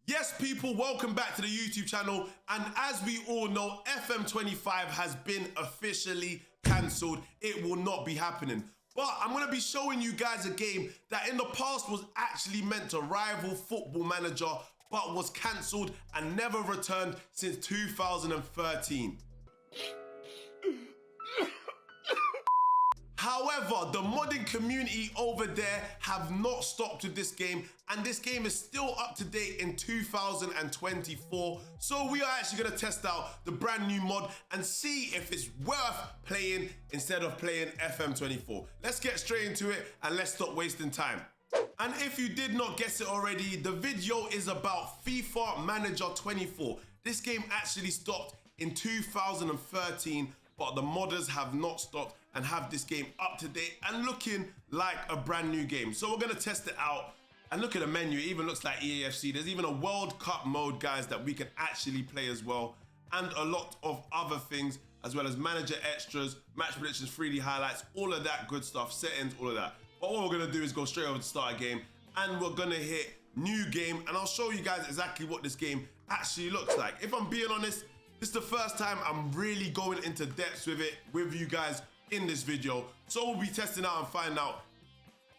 Yes, people, welcome back to the YouTube channel. And as we all know, FM25 has been officially cancelled. It will not be happening. But I'm going to be showing you guys a game that in the past was actually meant to rival Football Manager, but was cancelled and never returned since 2013. However, the modding community over there have not stopped with this game, and this game is still up to date in 2024. So we are actually going to test out the brand new mod and see if it's worth playing instead of playing FM24. Let's get straight into it and let's stop wasting time. And if you did not guess it already, the video is about FIFA Manager 24. This game actually stopped in 2013, but the modders have not stopped and have this game up to date and looking like a brand new game. So we're gonna test it out and look at the menu. It even looks like EAFC. There's even a World Cup mode, guys, that we can actually play as well, and a lot of other things, as well as manager extras, match predictions, 3D highlights, all of that good stuff, settings, all of that. But what we're gonna do is go straight over to start a game, and we're gonna hit new game, and I'll show you guys exactly what this game actually looks like. If I'm being honest, this is the first time I'm really going into depth with it with you guys in this video. So we'll be testing out and find out,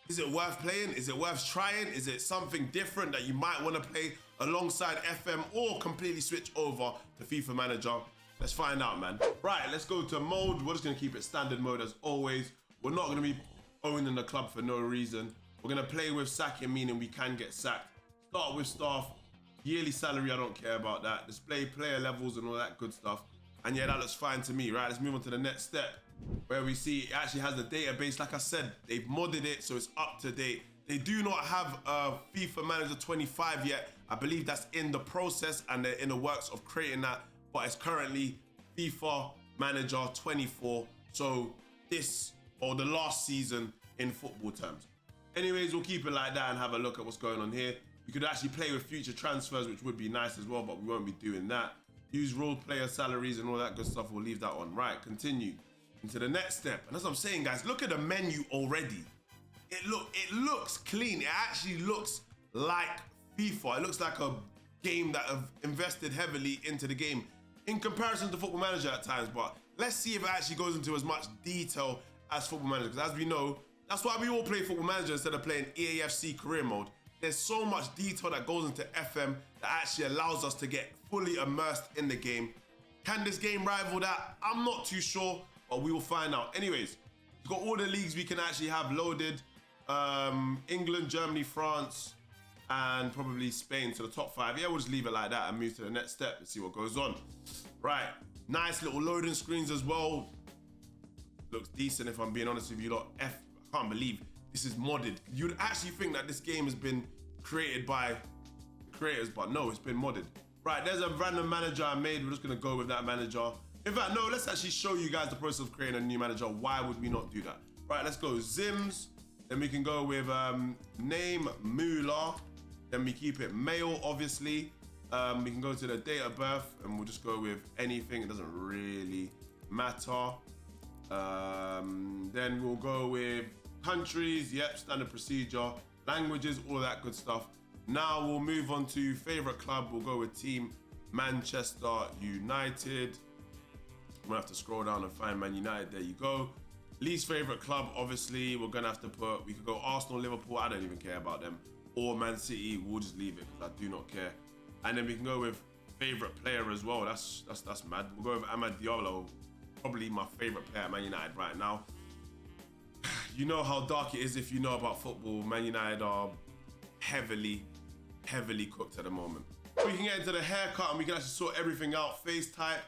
is it worth playing? Is it worth trying? Is it something different that you might want to play alongside FM or completely switch over to FIFA Manager? Let's find out, man. Right, let's go to mode. We're just gonna keep it standard mode as always. We're not gonna be owning the club for no reason. We're gonna play with sacking, meaning we can get sacked. Start with staff. Yearly salary, I don't care about that. Display player levels and all that good stuff. And yeah, that looks fine to me, right? Let's move on to the next step, where we see it actually has the database. Like I said, they've modded it, so it's up to date. They do not have a FIFA Manager 25 yet. I believe that's in the process and they're in the works of creating that, but it's currently FIFA Manager 24. So this, or the last season in football terms. Anyways, we'll keep it like that and have a look at what's going on here. You could actually play with future transfers, which would be nice as well, but we won't be doing that. Use role player salaries and all that good stuff. We'll leave that on. Right, continue into the next step. And that's what I'm saying, guys. Look at the menu already. It looks clean. It actually looks like FIFA. It looks like a game that have invested heavily into the game in comparison to Football Manager at times. But let's see if it actually goes into as much detail as Football Manager. Because as we know, that's why we all play Football Manager instead of playing EAFC career mode. There's so much detail that goes into FM that actually allows us to get fully immersed in the game. Can this game rival that? I'm not too sure, but we will find out. Anyways, we've got all the leagues we can actually have loaded. England, Germany, France, and probably Spain to the top 5. Yeah, we'll just leave it like that and move to the next step and see what goes on. Right, nice little loading screens as well. Looks decent if I'm being honest with you lot. I can't believe this is modded. You'd actually think that this game has been created by the creators, but no, it's been modded. Right, there's a random manager I made. We're just gonna go with that manager. In fact, no, let's actually show you guys the process of creating a new manager. Why would we not do that? Right, let's go Zims. Then we can go with name Moolah. Then we keep it male, obviously. We can go to the date of birth and we'll just go with anything. It doesn't really matter. Then we'll go with countries, yep, standard procedure, languages, all of that good stuff. Now we'll move on to favorite club. We'll go with team Manchester United. I'm gonna have to scroll down and find Man United. There you go. Least favorite club, obviously, we're gonna have to put, we could go Arsenal, Liverpool, I don't even care about them, or Man City. We'll just leave it because I do not care. And then we can go with favorite player as well. That's mad. We'll go with Amad Diallo, probably my favorite player at Man United right now. You know how dark it is if you know about football. Man United are heavily cooked at the moment. We can get into the haircut and we can actually sort everything out. Face type,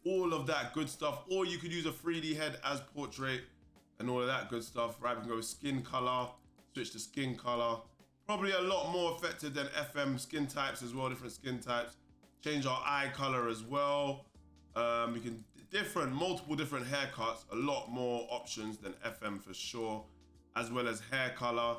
all of that good stuff. Or you could use a 3D head as portrait and all of that good stuff. Right, we can go with skin color, switch to skin color. Probably a lot more effective than FM skin types as well, different skin types. Change our eye color as well. We can multiple different haircuts, a lot more options than FM for sure, as well as hair color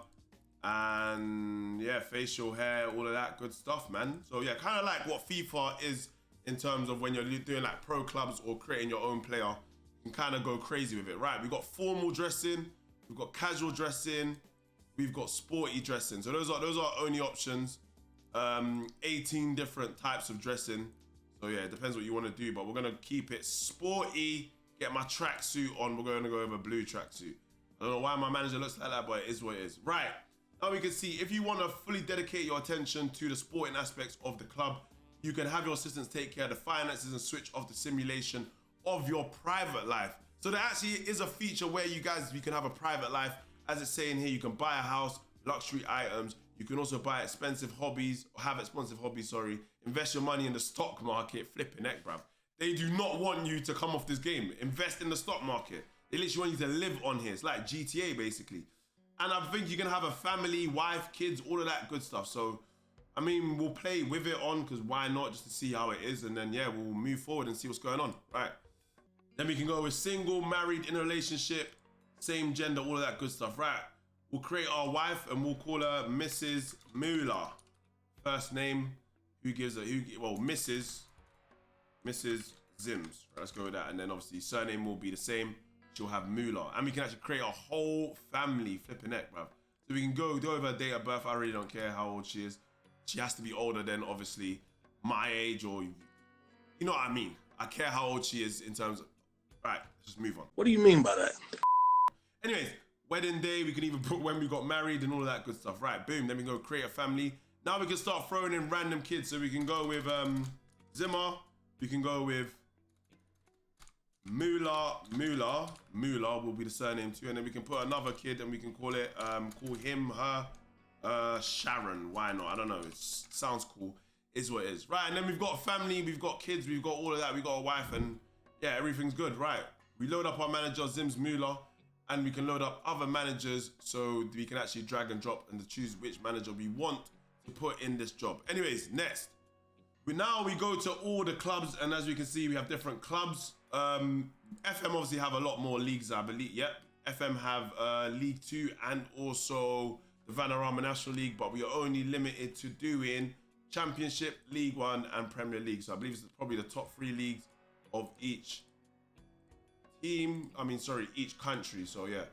and yeah, facial hair, all of that good stuff, man. So yeah, kind of like what FIFA is in terms of when you're doing like pro clubs or creating your own player, you can kind of go crazy with it. Right, we've got formal dressing, we've got casual dressing, we've got sporty dressing. So those are our only options. 18 different types of dressing. So yeah, it depends what you want to do, but we're gonna keep it sporty. Get my tracksuit on. We're gonna go with a blue tracksuit. I don't know why my manager looks like that, but it is what it is. Right, now we can see if you want to fully dedicate your attention to the sporting aspects of the club, you can have your assistants take care of the finances and switch off the simulation of your private life. So there actually is a feature where you can have a private life. As it's saying here, you can buy a house, luxury items. You can also buy expensive hobbies, or have expensive hobbies, sorry. Invest your money in the stock market, flipping heck, bruv. They do not want you to come off this game. Invest in the stock market. They literally want you to live on here. It's like GTA, basically. And I think you can have a family, wife, kids, all of that good stuff. So, I mean, we'll play with it on, because why not, just to see how it is. And then, yeah, we'll move forward and see what's going on, right? Then we can go with single, married, in a relationship, same gender, all of that good stuff, right? We'll create our wife and we'll call her Mrs. Mueller. First name, well, Mrs. Zims. Right, let's go with that. And then obviously surname will be the same. She'll have Mueller. And we can actually create a whole family, flipping neck, bruv. So we can go over her date of birth. I really don't care how old she is. She has to be older than obviously my age, or you know what I mean. I care how old she is in terms of, right, let's just move on. What do you mean by that? Anyways, wedding day, we can even put when we got married and all of that good stuff. Right, boom, then we go create a family. Now we can start throwing in random kids. So we can go with Zimmer, we can go with Mueller will be the surname too, and then we can put another kid and we can call it, call him, her, Sharon. Why not? I don't know. It sounds cool. Is what it is. Right, and then we've got a family, we've got kids, we've got all of that. We've got a wife, and yeah, everything's good. Right, we load up our manager Zims Mueller, and we can load up other managers so we can actually drag and drop and choose which manager we want to put in this job. Anyways, next. Now we go to all the clubs, and as we can see, we have different clubs. FM obviously have a lot more leagues, I believe. Yep, FM have League 2 and also the Vanarama National League, but we are only limited to doing Championship, League 1 and Premier League. So I believe it's probably the top 3 leagues of each team. Each country. So yeah,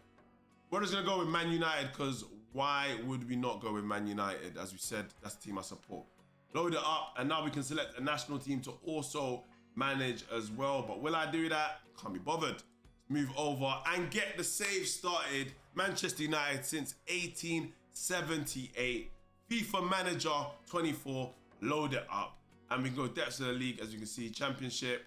we're just gonna go with Man United, because why would we not go with Man United? As we said, that's the team I support. Load it up, and now we can select a national team to also manage as well. But will I do that? Can't be bothered. Let's move over and get the save started. Manchester United since 1878. FIFA Manager 24. Load it up, and we can go depths of the league. As you can see, Championship,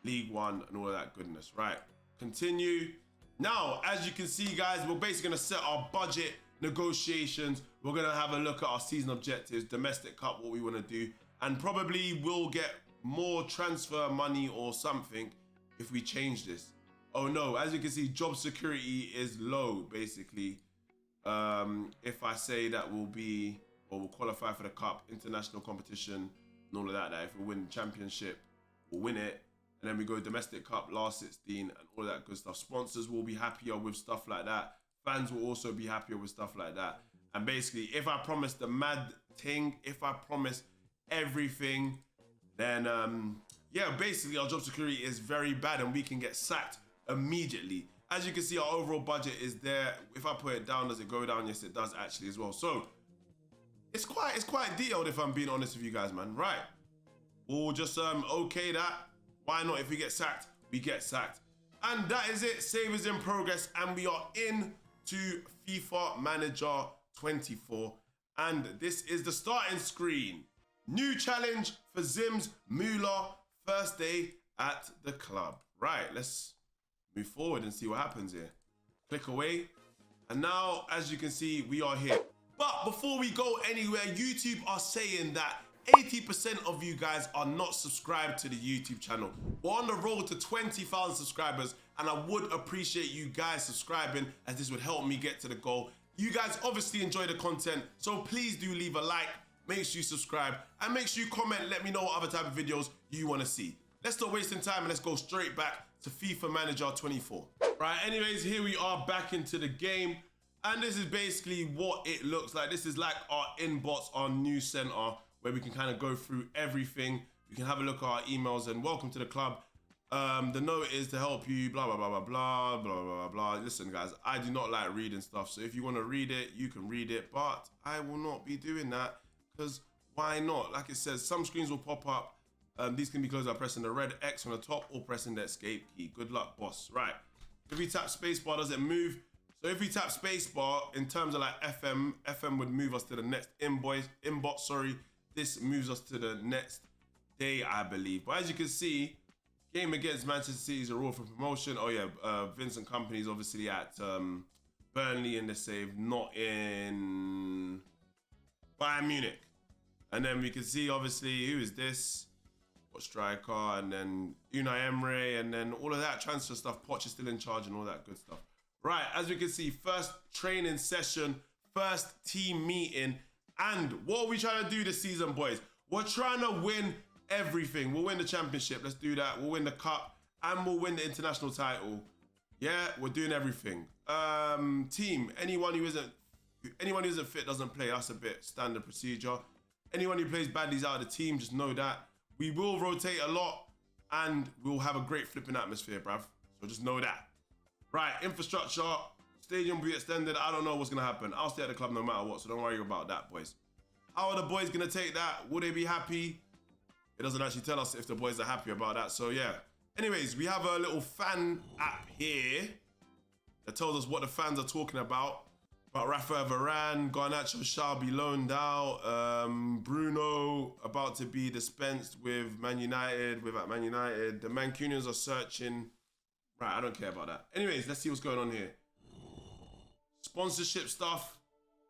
League 1, and all of that goodness. Right, continue. Now, as you can see, guys, we're basically gonna set our budget negotiations. We're gonna have a look at our season objectives, domestic cup, what we want to do, and probably we'll get more transfer money or something if we change this. Oh no, as you can see, job security is low, basically. If I say that we'll qualify for the cup, international competition, and all of that, if we win championship, we'll win it. And then we go domestic cup, last 16, and all of that good stuff. Sponsors will be happier with stuff like that. Fans will also be happier with stuff like that. And basically, if I promise the mad thing, if I promise everything, then yeah, basically our job security is very bad and we can get sacked immediately. As you can see, our overall budget is there. If I put it down, does it go down? Yes, it does actually as well. So it's quite detailed, if I'm being honest with you guys, man. Right, we'll just okay that. Why not? If we get sacked, we get sacked. And that is it. Save is in progress, and we are in to FIFA Manager 24. And this is the starting screen. New challenge for Zims Mueller, first day at the club. Right, let's move forward and see what happens here. Click away. And now, as you can see, we are here. But before we go anywhere, YouTube are saying that 80% of you guys are not subscribed to the YouTube channel. We're on the road to 20,000 subscribers, and I would appreciate you guys subscribing, as this would help me get to the goal. You guys obviously enjoy the content, so please do leave a like, make sure you subscribe, and make sure you comment, let me know what other type of videos you want to see. Let's stop wasting time and let's go straight back to FIFA Manager 24. Right, anyways, here we are back into the game, and this is basically what it looks like. This is like our inbox, our news center, where we can kind of go through everything. We can have a look at our emails and welcome to the club. The note is to help you, blah, blah, blah, blah, blah, blah, blah, blah. Listen, guys, I do not like reading stuff. So if you want to read it, you can read it, but I will not be doing that, because Why not? Like it says, some screens will pop up. These can be closed by pressing the red X on the top or pressing the escape key. Good luck, boss. Right. If we tap spacebar, does it move? So if we tap spacebar, in terms of like FM would move us to the next inbox, sorry. This moves us to the next day, I believe. But as you can see, game against Manchester City is a rule for promotion. Oh yeah, Vincent Kompany's obviously at Burnley in the save, not in Bayern Munich. And then we can see obviously, who is this? What striker? And then Unai Emery, and then all of that transfer stuff. Poch is still in charge and all that good stuff. Right, as we can see, first training session, first team meeting. And what are we trying to do this season, boys? We're trying to win everything. We'll win the championship. Let's do that. We'll win the cup and we'll win the international title. Yeah, we're doing everything. Team, anyone who isn't fit doesn't play. That's a bit standard procedure. Anyone who plays badly is out of the team. Just know that. We will rotate a lot and we'll have a great flipping atmosphere, bruv. So just know that. Right, infrastructure, stadium will be extended. I don't know what's going to happen. I'll stay at the club no matter what, so don't worry about that, boys. How are the boys going to take that? Will they be happy? It doesn't actually tell us if the boys are happy about that, so yeah. Anyways, we have a little fan app here that tells us what the fans are talking about Rafael Varane, Garnacho shall be loaned out, Bruno about to be dispensed with Man United, The Mancunians are searching. Right, I don't care about that. Anyways, let's see what's going on here. Sponsorship stuff.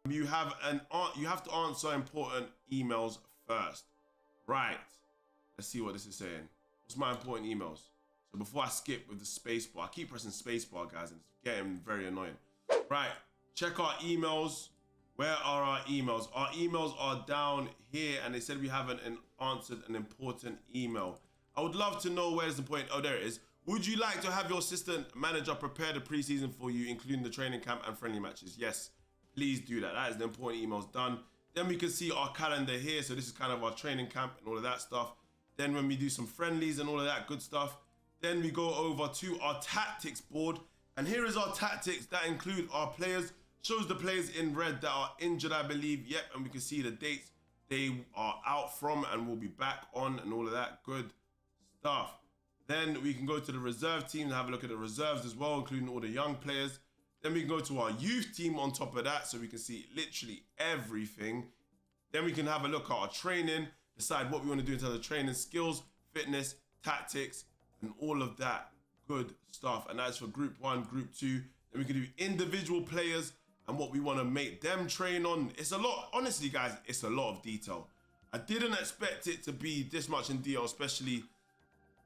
You have to answer important emails first. Right. Let's see what this is saying. What's my important emails? So before I skip with the space bar, I keep pressing space bar, guys, and it's getting very annoying. Right. Check our emails. Where are our emails? Our emails are down here, and they said we haven't answered an important email. I would love to know where's the point. Oh, there it is. Would you like to have your assistant manager prepare the preseason for you, including the training camp and friendly matches? Yes, please do that. That is the important emails done. Then we can see our calendar here. So this is kind of our training camp and all of that stuff. Then when we do some friendlies and all of that good stuff, then we go over to our tactics board. And here is our tactics that include our players. Shows the players in red that are injured, I believe. Yep, and we can see the dates they are out from and will be back on and all of that good stuff. Then we can go to the reserve team and have a look at the reserves as well, including all the young players. Then we can go to our youth team on top of that, so we can see literally everything. Then we can have a look at our training, decide what we want to do in terms of training, skills, fitness, tactics, and all of that good stuff. And that's for group 1, group 2. Then we can do individual players and what we want to make them train on. It's a lot, honestly, guys, it's a lot of detail. I didn't expect it to be this much in detail, especially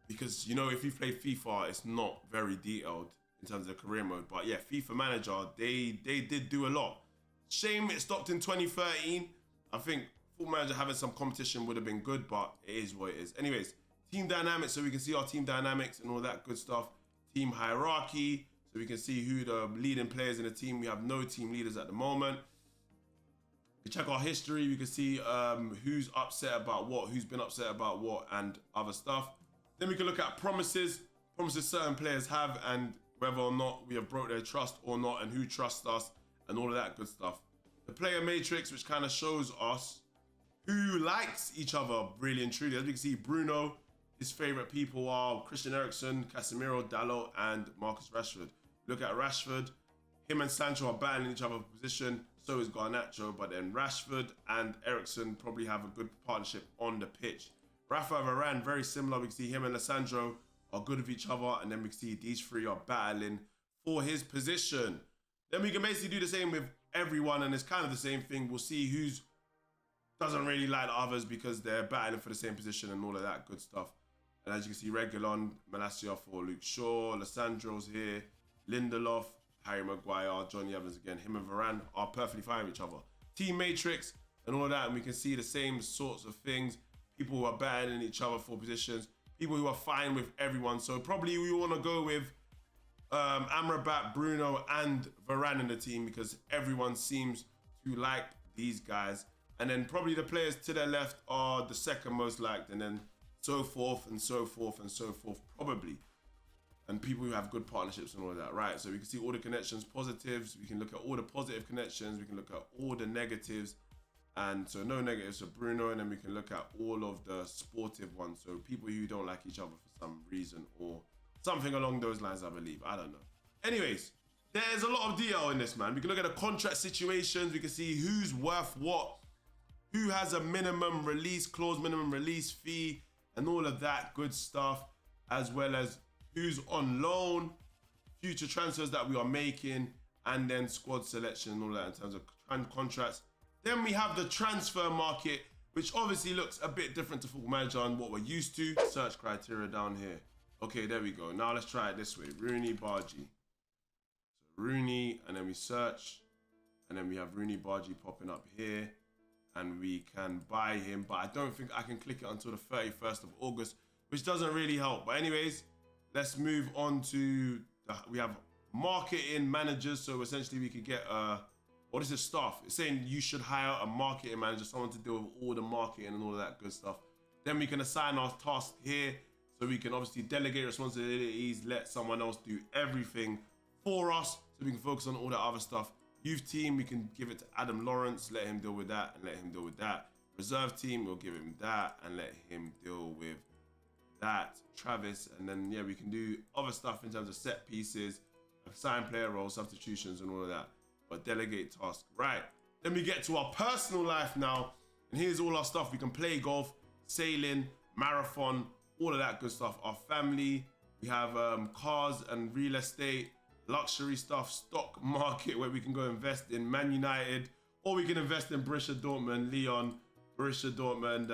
because, you know, if you play FIFA, it's not very detailed in terms of career mode. But yeah, FIFA Manager, they did do a lot. Shame it stopped in 2013. I think Football Manager having some competition would have been good, but it is what it is. Anyways, team dynamics, so we can see our team dynamics and all that good stuff. Team hierarchy, so we can see who the leading players in the team. We have no team leaders at the moment. We check our history, we can see who's upset about what, who's been upset about what, and other stuff. Then we can look at promises certain players have, and whether or not we have broke their trust or not, and who trusts us, and all of that good stuff. The player matrix, which kind of shows us who likes each other really and truly. As we can see, Bruno, his favorite people are Christian Eriksen, Casemiro, Dalot, and Marcus Rashford. Look at Rashford. Him and Sancho are battling each other for position. So is Garnacho, but then Rashford and Eriksen probably have a good partnership on the pitch. Rafa Varane, very similar. We can see him and Lissandro are good with each other, and then we can see these three are battling for his position. Then we can basically do the same with everyone, and it's kind of the same thing. We'll see who's doesn't really like the others because they're battling for the same position and all of that good stuff. And as you can see, Reguilon, Malacia for Luke Shaw, Lissandro's here, Lindelof, Harry Maguire, Johnny Evans again. Him and Varane are perfectly fine with each other. Team matrix and all of that, and we can see the same sorts of things. People who are battling each other for positions, people who are fine with everyone. So probably we want to go with Amrabat, Bruno, and Varane in the team because everyone seems to like these guys. And then probably the players to their left are the second most liked, and then so forth and so forth and so forth, probably. And people who have good partnerships and all of that, right? So we can see all the connections, positives. We can look at all the positive connections. We can look at all the negatives And so no negatives for Bruno, and then we can look at all of the sportive ones. So people who don't like each other for some reason or something along those lines, I believe. I don't know. Anyways, there's a lot of detail in this, man. We can look at the contract situations. We can see who's worth what, who has a minimum release clause, minimum release fee, and all of that good stuff, as well as who's on loan, future transfers that we are making, and then squad selection and all that in terms of contracts. Then we have the transfer market, which obviously looks a bit different to Football Manager and what we're used to. Search criteria down here. Okay, there we go. Now let's try it this way. Rooney, Bargy. So Rooney, and then we search, and then we have Rooney, Bargy popping up here, and we can buy him, but I don't think I can click it until the 31st of August, which doesn't really help. But anyways, let's move on to, we have marketing managers. So essentially we could get what is it, staff? It's saying you should hire a marketing manager, someone to deal with all the marketing and all of that good stuff. Then we can assign our tasks here, so we can obviously delegate responsibilities, let someone else do everything for us, so we can focus on all that other stuff. Youth team, we can give it to Adam Lawrence, let him deal with that, and let him deal with that. Reserve team, we'll give him that, and let him deal with that. Travis, and then yeah, we can do other stuff in terms of set pieces, assign player roles, substitutions, and all of that. But delegate tasks. Right, then we get to our personal life now, and here's all our stuff. We can play golf, sailing, marathon, all of that good stuff. Our family, we have cars and real estate, luxury stuff, stock market where we can go invest in Man United, or we can invest in Borussia Dortmund, Lyon, Borussia Dortmund,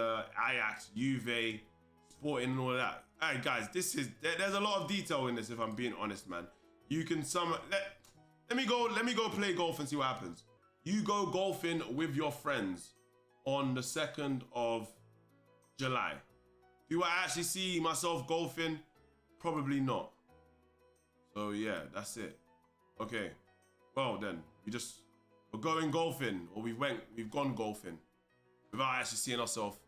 Ajax, Juve, Sporting, and all of that. All right, guys, there's a lot of detail in this, if I'm being honest, man. You can let me go play golf and see what happens. You go golfing with your friends on the 2nd of July. Do I actually see myself golfing? Probably not. So yeah, that's it. Okay. Well then, we're going golfing, or we've gone golfing without actually seeing ourselves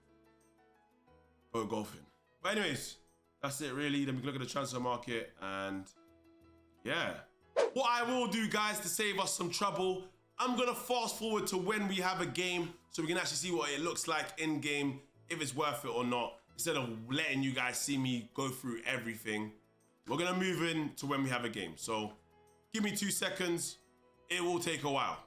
go golfing. But anyways, that's it really. Then we can look at the transfer market, and yeah. What I will do, guys, to save us some trouble, I'm gonna fast forward to when we have a game so we can actually see what it looks like in game, if it's worth it or not, instead of letting you guys see me go through everything. We're gonna move in to when we have a game. So give me 2 seconds. It will take a while.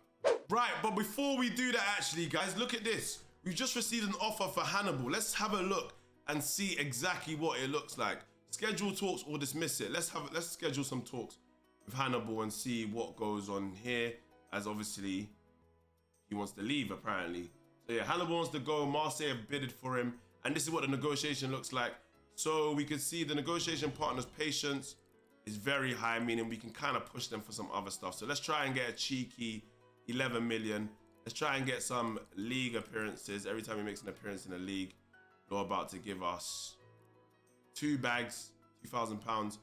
Right, but before we do that, actually, guys, look at this. We've just received an offer for Hannibal. Let's have a look and see exactly what it looks like. Schedule talks or dismiss it. Let's schedule some talks with Hannibal and see what goes on here, as obviously he wants to leave apparently. So yeah, Hannibal wants to go. Marseille have bidded for him, and this is what the negotiation looks like. So we can see the negotiation partner's patience is very high, meaning we can kind of push them for some other stuff. So let's try and get a cheeky 11 million. Let's try and get some league appearances. Every time he makes an appearance in a league, you're about to give us 2 bags, £2,000,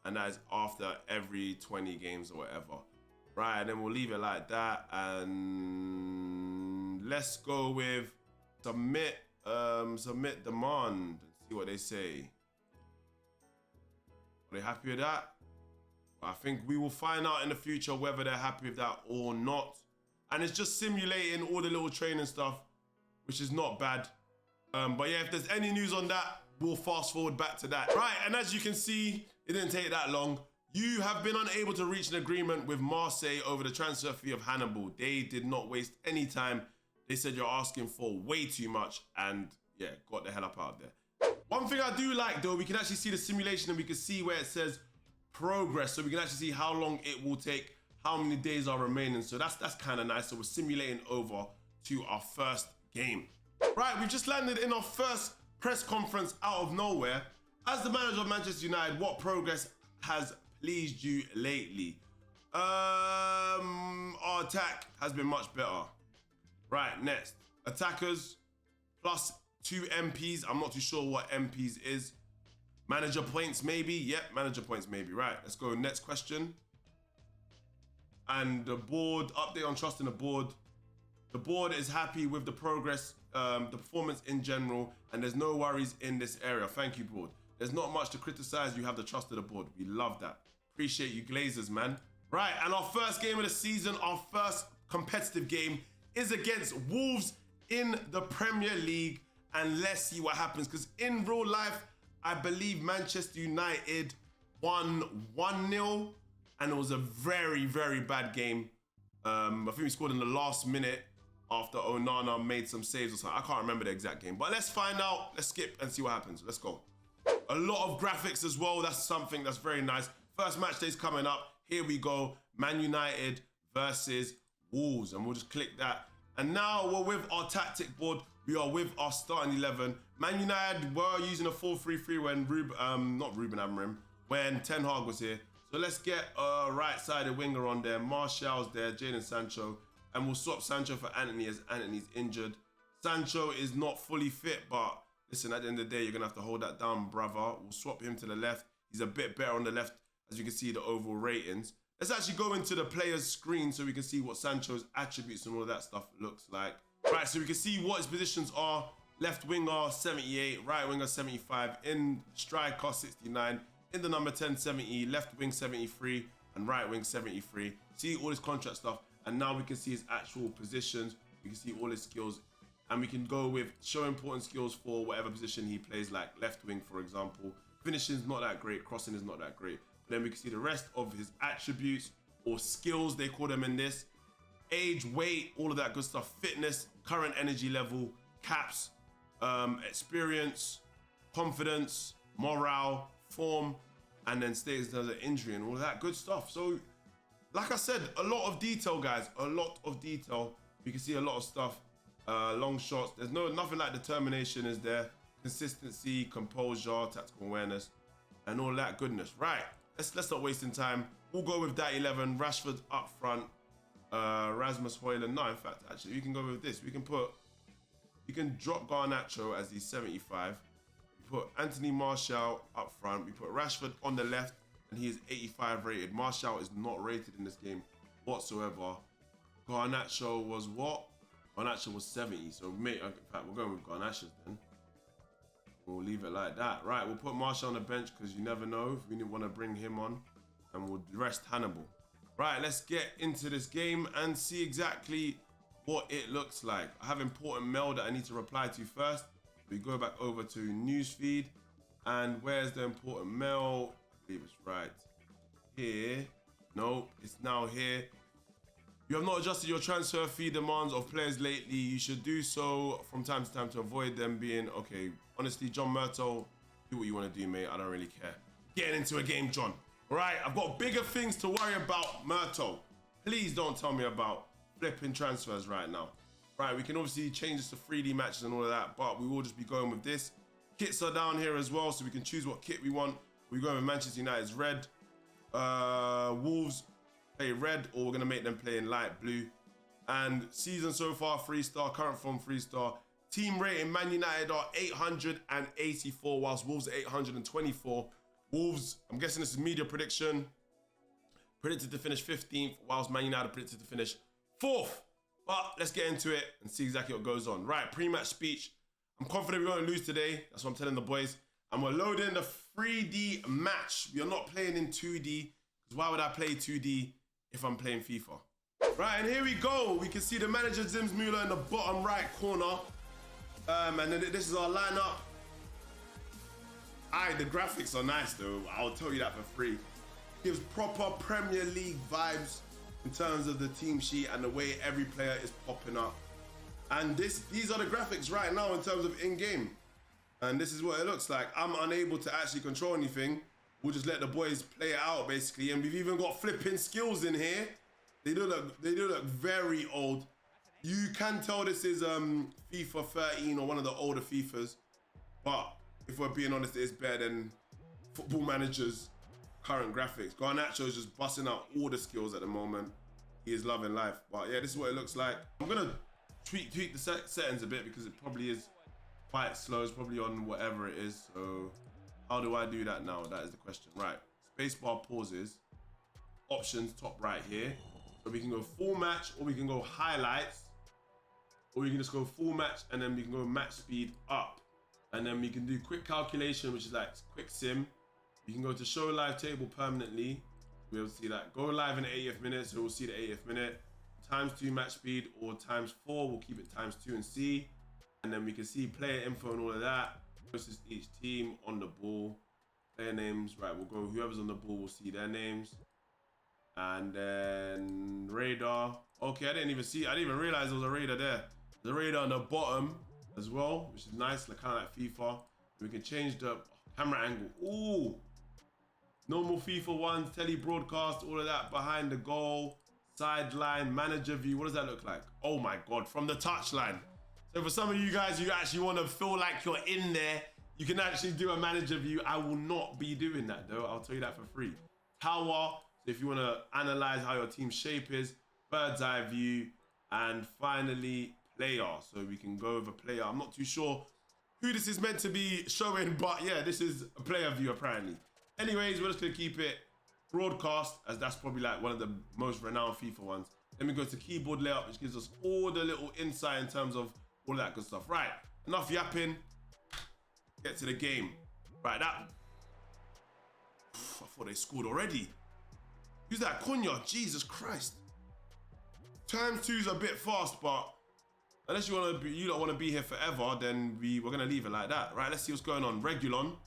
and that is after every 20 games or whatever. Right, and then we'll leave it like that, and let's go with submit demand and see what they say. Are they happy with that? I think we will find out in the future whether they're happy with that or not. And it's just simulating all the little training stuff, which is not bad. But yeah, if there's any news on that, we'll fast forward back to that. Right, and as you can see, it didn't take that long. You have been unable to reach an agreement with Marseille over the transfer fee of Hannibal. They did not waste any time. They said you're asking for way too much, and yeah, got the hell up out there. One thing I do like though, we can actually see the simulation and we can see where it says progress. So we can actually see how long it will take, how many days are remaining. So that's kind of nice. So we're simulating over to our first game. Right, we've just landed in our first press conference out of nowhere. As the manager of Manchester United, what progress has pleased you lately? Our attack has been much better. Right, next. Attackers plus 2 MPs. I'm not too sure what MPs is. Manager points maybe. Yep, manager points maybe. Right, let's go next question. And the board, update on trust in the board. The board is happy with the progress, the performance in general, and there's no worries in this area. Thank you, board. There's not much to criticize. You have the trust of the board. We love that. Appreciate you Glazers, man. Right, and our first game of the season, our first competitive game is against Wolves in the Premier League, and let's see what happens. Because in real life, I believe Manchester United won 1-0, and it was a very, very bad game. I think we scored in the last minute after Onana made some saves or something. I can't remember the exact game, but let's find out. Let's skip and see what happens. Let's go. A lot of graphics as well. That's something that's very nice. First match day's coming up. Here we go. Man United versus Wolves, and we'll just click that. And now we're with our tactic board. We are with our starting 11. Man United were using a 4-3-3 when not Ruben Amorim, when Ten Hag was here. So let's get a right-sided winger on there. Martial's there, Jadon Sancho, and we'll swap Sancho for Anthony as Anthony's injured. Sancho is not fully fit, but listen, at the end of the day, you're gonna have to hold that down, brother. We'll swap him to the left. He's a bit better on the left, as you can see the overall ratings. Let's actually go into the player's screen so we can see what Sancho's attributes and all of that stuff looks like. Right, so we can see what his positions are. Left winger, 78. Right winger, 75. In striker, 69. In the number 10, 70. Left wing, 73. And right wing, 73. See all his contract stuff. And now we can see his actual positions. We can see all his skills. And we can go with show important skills for whatever position he plays, like left wing, for example. Finishing is not that great. Crossing is not that great. But then we can see the rest of his attributes or skills, they call them in this. Age, weight, all of that good stuff. Fitness, current energy level, caps, experience, confidence, morale, form, and then status in terms of injury and all of that good stuff. So, like I said, a lot of detail, guys. A lot of detail. We can see a lot of stuff. Long shots. There's nothing like determination is there. Consistency, composure, tactical awareness, and all that goodness. Right. Let's not wasting time. We'll go with that 11. Rashford up front. Rasmus Højlund. No, in fact, actually, we can go with this. We can drop Garnacho as he's 75. We put Anthony Martial up front. We put Rashford on the left, and he is 85 rated. Martial is not rated in this game whatsoever. Garnacho was what? Garnacho was 70. So, mate, in fact, we're going with Garnacho then. We'll leave it like that. Right, we'll put Martial on the bench because you never know if we didn't want to bring him on. And we'll rest Hannibal. Right, let's get into this game and see exactly what it looks like. I have important mail that I need to reply to first. We go back over to newsfeed. And where's the important mail? I believe it's right here. Nope, it's now here. You have not adjusted your transfer fee demands of players lately. You should do so from time to time to avoid them being, okay, honestly, John Murto, do what you want to do, mate. I don't really care. Getting into a game, John. All right, I've got bigger things to worry about, Murto. Please don't tell me about flipping transfers right now. Right, we can obviously change this to 3D matches and all of that, but we will just be going with this. Kits are down here as well, so we can choose what kit we want. We're going with Manchester United's red. Wolves play red, or we're going to make them play in light blue. And season so far, 3-star. Current form, 3-star. Team rating, Man United are 884, whilst Wolves are 824. Wolves, I'm guessing this is media prediction. Predicted to finish 15th, whilst Man United predicted to finish 4th. But let's get into it and see exactly what goes on. Right, pre-match speech. I'm confident we're going to lose today. That's what I'm telling the boys. And we're loading the 3D match. We are not playing in 2D. Because why would I play 2D if I'm playing FIFA? Right, and here we go. We can see the manager, Zims Müller, in the bottom right corner. And then this is our lineup. The graphics are nice though. I'll tell you that for free. Gives proper Premier League vibes in terms of the team sheet and the way every player is popping up. And these are the graphics right now in terms of in-game. And this is what it looks like. I'm unable to actually control anything. We'll just let the boys play it out basically. And we've even got flipping skills in here. They do look very old. You can tell this is FIFA 13 or one of the older FIFAs. But if we're being honest, it's better than Football Manager's current graphics. Garnacho is just busting out all the skills at the moment. He is loving life. But yeah, this is what it looks like. I'm going to tweak the settings a bit because it probably is quite slow. It's probably on whatever it is. So how do I do that now? That is the question. Right. Spacebar pauses. Options top right here. So we can go full match, or we can go highlights, or we can just go full match and then we can go match speed up. And then we can do quick calculation, which is like quick sim. You can go to show live table permanently. We'll be able to see that. Go live in the 80th minute, so we'll see the 80th minute. ×2 match speed or ×4. We'll keep it ×2 and see. And then we can see player info and all of that. Versus each team on the ball. Player names. Right, we'll go whoever's on the ball, we'll see their names. And then radar. Okay, I didn't even realize there was a radar there. There's a radar on the bottom as well, which is nice, like kind of like FIFA. We can change the camera angle. Ooh. Normal FIFA ones, tele broadcast, all of that behind the goal, sideline, manager view. What does that look like? Oh my God, from the touchline. So for some of you guys who actually want to feel like you're in there, you can actually do a manager view. I will not be doing that though. I'll tell you that for free. Power, so if you want to analyze how your team's shape is, bird's eye view, and finally player. So we can go over player. I'm not too sure who this is meant to be showing, but yeah, this is a player view apparently. Anyways, we're just gonna keep it broadcast, as that's probably like one of the most renowned FIFA ones. Then we go to keyboard layout, which gives us all the little insight in terms of all that good stuff. Right, enough yapping. Get to the game. Right, that. I thought they scored already. Who's that? Cunha, Jesus Christ. ×2's a bit fast, but unless you don't want to be here forever, then we're gonna leave it like that. Right, let's see what's going on. Regulon.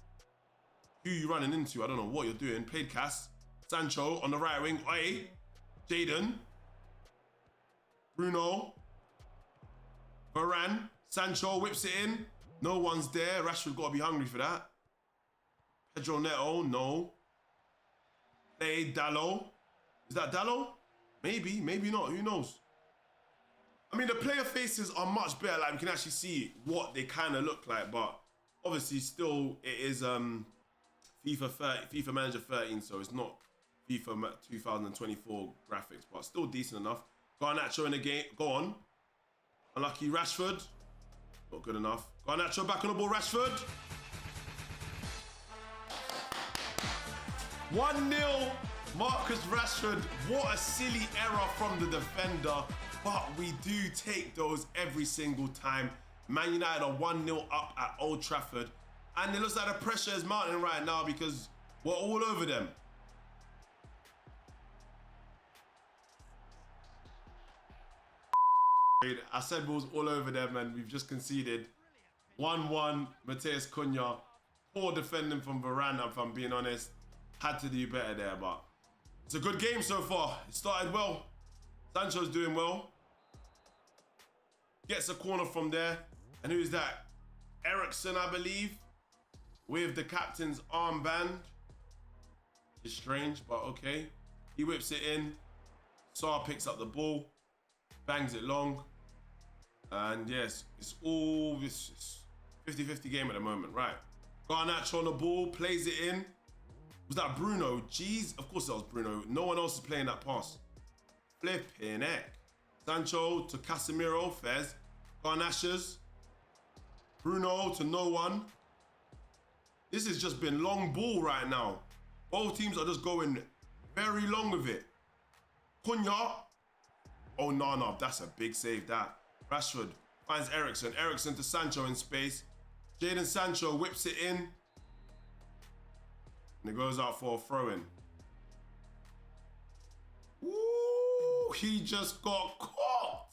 Who you running into? I don't know what you're doing. Played Cass. Sancho on the right wing. Oi. Jaden. Bruno. Varane. Sancho whips it in. No one's there. Rashford got to be hungry for that. Pedro Neto. No. Hey, Dallo. Is that Dallo? Maybe. Maybe not. Who knows? I mean, the player faces are much better. Like, we can actually see what they kind of look like. But obviously, still, it is FIFA Manager 13, so it's not FIFA 2024 graphics, but still decent enough. Garnacho in the game, go on. Unlucky Rashford, not good enough. Garnacho back on the ball, Rashford. 1-0, Marcus Rashford. What a silly error from the defender, but we do take those every single time. Man United are 1-0 up at Old Trafford. And it looks like the pressure is mounting right now because we're all over them. I said we was all over them and we've just conceded. 1-1, Mateus Cunha. Poor defending from Varane, if I'm being honest. Had to do better there, but it's a good game so far. It started well. Sancho's doing well. Gets a corner from there. And who's that? Ericsson, I believe. With the captain's armband. It's strange, but okay. He whips it in. Sarr picks up the ball. Bangs it long. And yes, it's all this 50-50 game at the moment. Right. Garnacho on the ball. Plays it in. Was that Bruno? Jeez. Of course that was Bruno. No one else is playing that pass. Flipping heck. Sancho to Casemiro. Fez. Garnaches. Bruno to no one. This has just been long ball right now. Both teams are just going very long with it. Cunha. Oh, no. That's a big save, that. Rashford finds Ericsson. Ericsson to Sancho in space. Jadon Sancho whips it in. And it goes out for a throw-in. Ooh, he just got caught.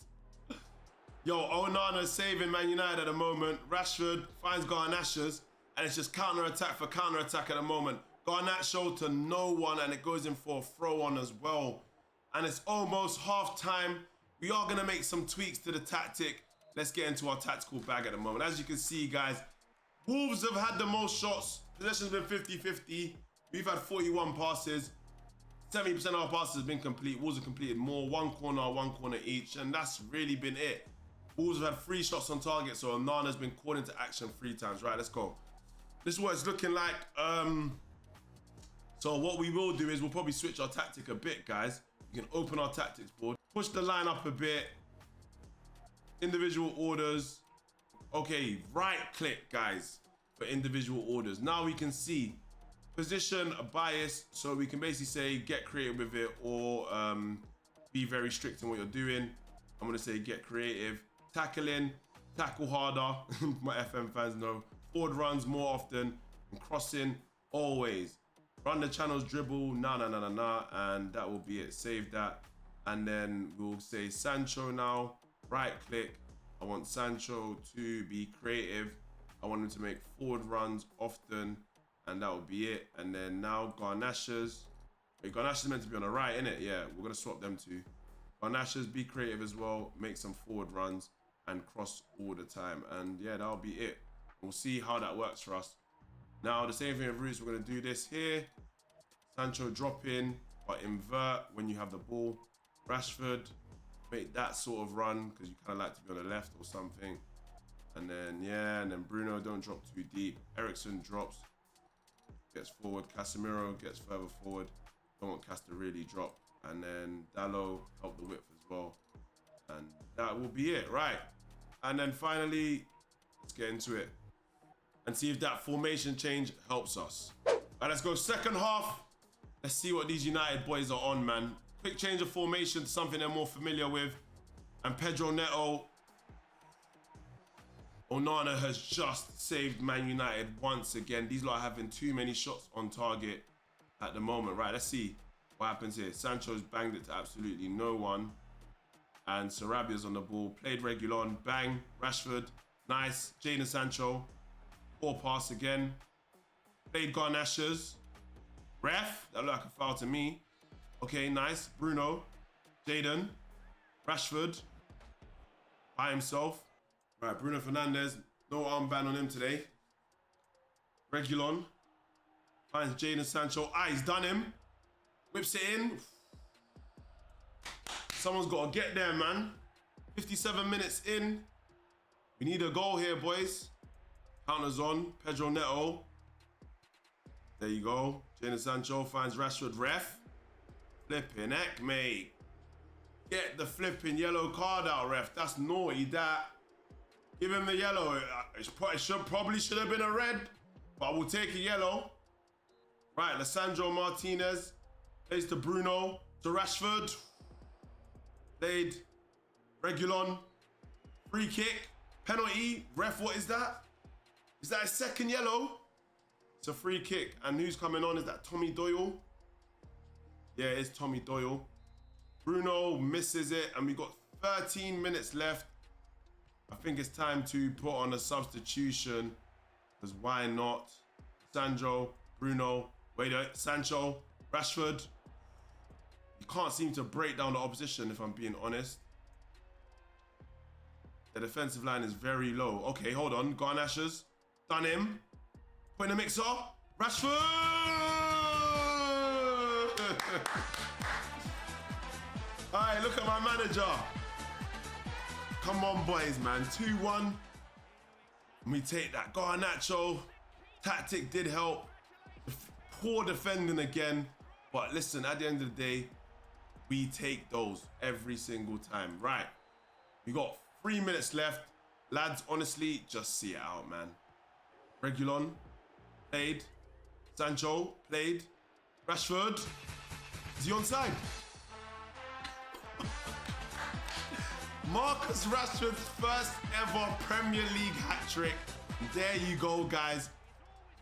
Yo, Onana saving Man United at the moment. Rashford finds Garnaches. And it's just counter-attack for counter-attack at the moment. Garnacho to no one, and it goes in for a throw-on as well. And it's almost half-time. We are going to make some tweaks to the tactic. Let's get into our tactical bag at the moment. As you can see, guys, Wolves have had the most shots. Possession's been 50-50. We've had 41 passes. 70% of our passes have been complete. Wolves have completed more. One corner each. And that's really been it. Wolves have had 3 shots on target, so Onana's been called into action 3 times. Right, let's go. This is what it's looking like. So what we will do is we'll probably switch our tactic a bit, guys. You can open our tactics board. Push the line up a bit. Individual orders. Okay, right click, guys, for individual orders. Now we can see position, a bias. So we can basically say get creative with it or be very strict in what you're doing. I'm going to say get creative. Tackling, tackle harder. My FM fans know. Forward runs more often. And crossing, always. Run the channels, dribble, nah. And that will be it. Save that. And then we'll say Sancho now, right click. I want Sancho to be creative. I want him to make forward runs often, and that will be it. And then now Garnachas. Wait, Garnachas meant to be on the right, innit? Yeah, we're gonna swap them two. Garnachas, be creative as well, make some forward runs and cross all the time. And yeah, that'll be it. We'll see how that works for us. Now, the same thing with Roots, we're gonna do this here. Sancho drop in, but invert when you have the ball. Rashford, make that sort of run because you kind of like to be on the left or something. And then, yeah, and then Bruno, don't drop too deep. Eriksen drops, gets forward. Casemiro gets further forward. Don't want Cas to really drop. And then Dallo, help the width as well. And that will be it, right? And then finally, let's get into it and see if that formation change helps us. All right, let's go second half. Let's see what these United boys are on, man. Quick change of formation to something they're more familiar with. And Pedro Neto, Onana has just saved Man United once again. These lot are having too many shots on target at the moment. Right, let's see what happens here. Sancho's banged it to absolutely no one. And Sarabia's on the ball. Played Reguilon, bang. Rashford, nice. Jadon Sancho, poor pass again. Played Garnachas. Ref, that looked like a foul to me. Okay, nice. Bruno, Jadon, Rashford, by himself. Right, Bruno Fernandes, no armband on him today. Reguilon, finds Jadon Sancho. Ah, he's done him. Whips it in. Someone's got to get there, man. 57 minutes in. We need a goal here, boys. Counters on. Pedro Neto. There you go. Jadon Sancho finds Rashford. Ref. Flipping heck, mate. Get the flipping yellow card out, ref. That's naughty, that. Give him the yellow. It probably should have been a red, but we'll take a yellow. Right, Lisandro Martinez plays to Bruno, to Rashford. Played Reguilon. Free kick. Penalty. Ref, what is that? Is that a second yellow? It's a free kick. And who's coming on? Is that Tommy Doyle? Yeah, it's Tommy Doyle. Bruno misses it, and we got 13 minutes left. I think it's time to put on a substitution, because why not? Sandro, Bruno, wait, Sancho, Rashford. You can't seem to break down the opposition, if I'm being honest. The defensive line is very low. Okay, hold on. Garnachas, done him. Put in a mixer. Rashford! All right, look at my manager. Come on, boys, man. 2-1. We take that. Garnacho. Tactic did help. Poor defending again. But listen, at the end of the day, we take those every single time. Right. We got 3 minutes left. Lads, honestly, just see it out, man. Reguilon. Played. Sancho. Played. Rashford. Is he onside? Marcus Rashford's first ever Premier League hat-trick. There you go, guys.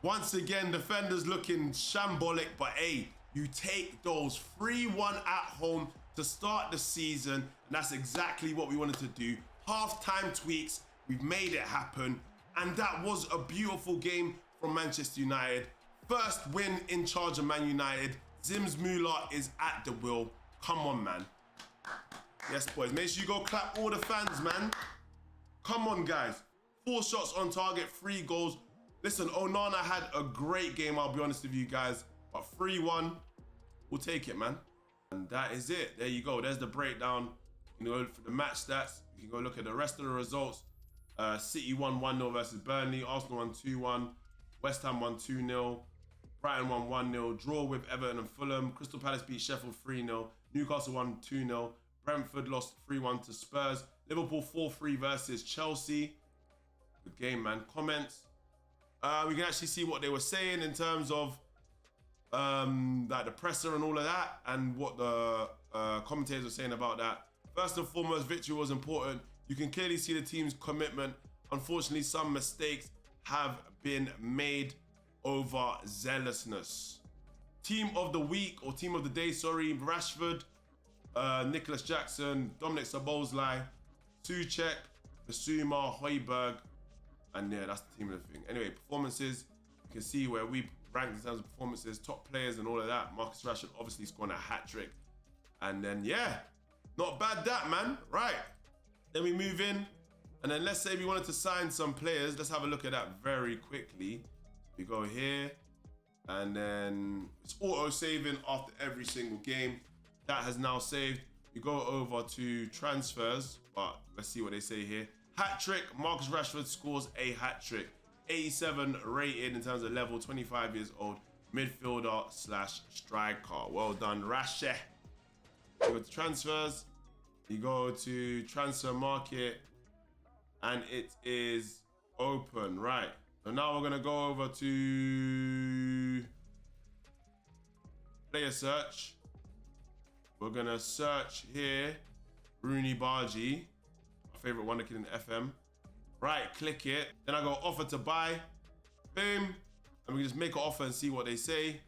Once again, defenders looking shambolic, but hey, you take those 3-1 at home to start the season, and that's exactly what we wanted to do. Half-time tweaks, we've made it happen, and that was a beautiful game from Manchester United. First win in charge of Man United. Zims Müller is at the wheel. Come on, man. Yes, boys. Make sure you go clap all the fans, man. Come on, guys. 4 shots on target, 3 goals. Listen, Onana had a great game, I'll be honest with you guys. But 3-1, we'll take it, man. And that is it. There you go. There's the breakdown. You know, for the match stats, you can go look at the rest of the results. City won 1-0 versus Burnley. Arsenal won 2-1. West Ham won 2-0. Brighton won 1-0. Draw with Everton and Fulham. Crystal Palace beat Sheffield 3-0. Newcastle won 2-0. Brentford lost 3-1 to Spurs. Liverpool 4-3 versus Chelsea. Good game, man. Comments. We can actually see what they were saying in terms of like the presser and all of that, and what the commentators were saying about that. First and foremost, victory was important. You can clearly see the team's commitment. Unfortunately, some mistakes have been made over zealousness. Team of the week, or team of the day, sorry, Rashford. Nicholas Jackson, Dominic Szoboszlai, Suchek, Basuma, Højbjerg, and yeah, that's the team of the thing. Anyway, performances, you can see where we ranked in terms of performances, top players and all of that. Marcus Rashford obviously scoring a hat-trick. And then, yeah, not bad that, man. Right, then we move in. And then let's say we wanted to sign some players. Let's have a look at that very quickly. We go here, and then it's auto-saving after every single game. That has now saved. We go over to transfers, but let's see what they say here. Hat-trick, Marcus Rashford scores a hat-trick. 87 rated in terms of level, 25 years old, midfielder / striker. Well done, Rashe. You go to transfers, you go to transfer market, and it is open, right? So now we're gonna go over to player search. We're gonna search here, Rooney Bargy, my favorite wonder kid in the FM. Right, click it. Then I go offer to buy, boom. And we just make an offer and see what they say.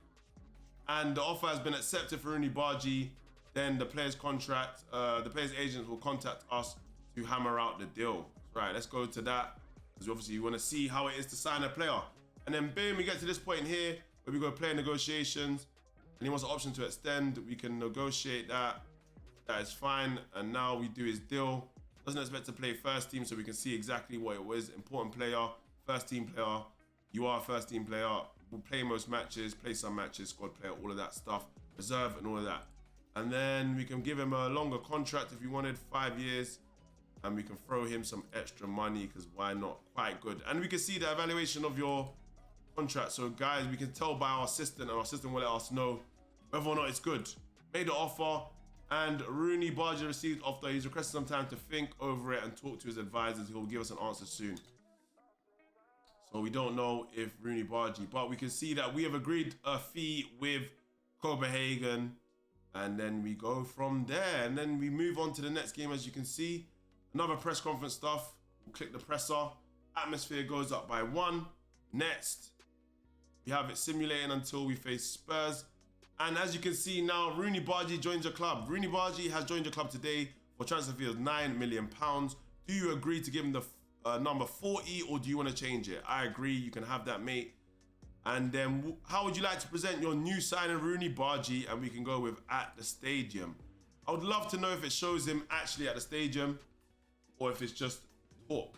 And the offer has been accepted for Rooney Bargy. Then the player's contract, the player's agents will contact us to hammer out the deal. Right, let's go to that. Because obviously you want to see how it is to sign a player. And then boom, we get to this point here where we go player negotiations. And he wants an option to extend. We can negotiate that. That is fine. And now we do his deal. Doesn't expect to play first team, so we can see exactly what it was. Important player, first team player. You are a first team player. Will play most matches, play some matches, squad player, all of that stuff. Reserve and all of that. And then we can give him a longer contract if you wanted, 5 years. And we can throw him some extra money, because why not? Quite good. And we can see the evaluation of your contract. So guys, we can tell by our assistant, and our assistant will let us know whether or not it's good. Made the offer, and Rooney Bargy received offer. He's requested some time to think over it and talk to his advisors. He'll give us an answer soon. So we don't know if Rooney Bargy, but we can see that we have agreed a fee with Copenhagen, and then we go from there. And then we move on to the next game. As you can see, another press conference stuff. We'll click the presser. Atmosphere goes up by 1. Next, we have it simulating until we face Spurs. And as you can see now, Rooney Bargy joins your club. Rooney Bargy has joined your club today for transfer fee of £9 million. Do you agree to give him the number 40, or do you want to change it? I agree, you can have that, mate. And then how would you like to present your new signing, Rooney Bargy? And we can go with at the stadium. I would love to know if it shows him actually at the stadium or if it's just talk.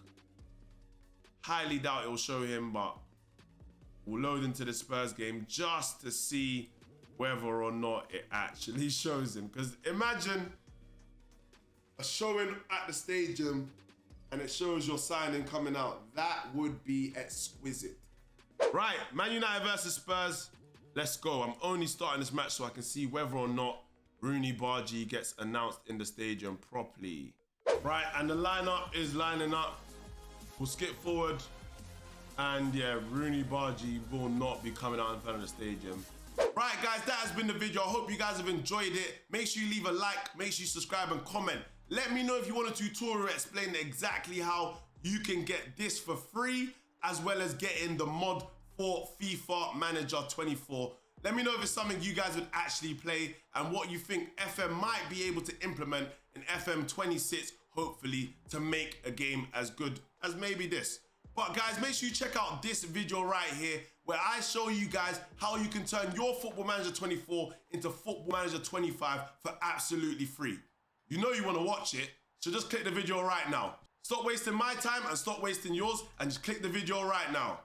Highly doubt it will show him, but we'll load into the Spurs game just to see whether or not it actually shows him. Because imagine a showing at the stadium and it shows your signing coming out. That would be exquisite. Right, Man United versus Spurs. Let's go. I'm only starting this match so I can see whether or not Rooney Bargy gets announced in the stadium properly. Right, and the lineup is lining up. We'll skip forward. And yeah, Rooney Bargy will not be coming out in front of the stadium. Right, guys, that has been the video. I hope you guys have enjoyed it. Make sure you leave a like, make sure you subscribe and comment. Let me know if you want a tutorial explaining exactly how you can get this for free, as well as getting the mod for FIFA Manager 24. Let me know if it's something you guys would actually play and what you think FM might be able to implement in FM 26, hopefully, to make a game as good as maybe this. But guys, make sure you check out this video right here where I show you guys how you can turn your Football Manager 24 into Football Manager 25 for absolutely free. You know you want to watch it, so just click the video right now. Stop wasting my time and stop wasting yours, and just click the video right now.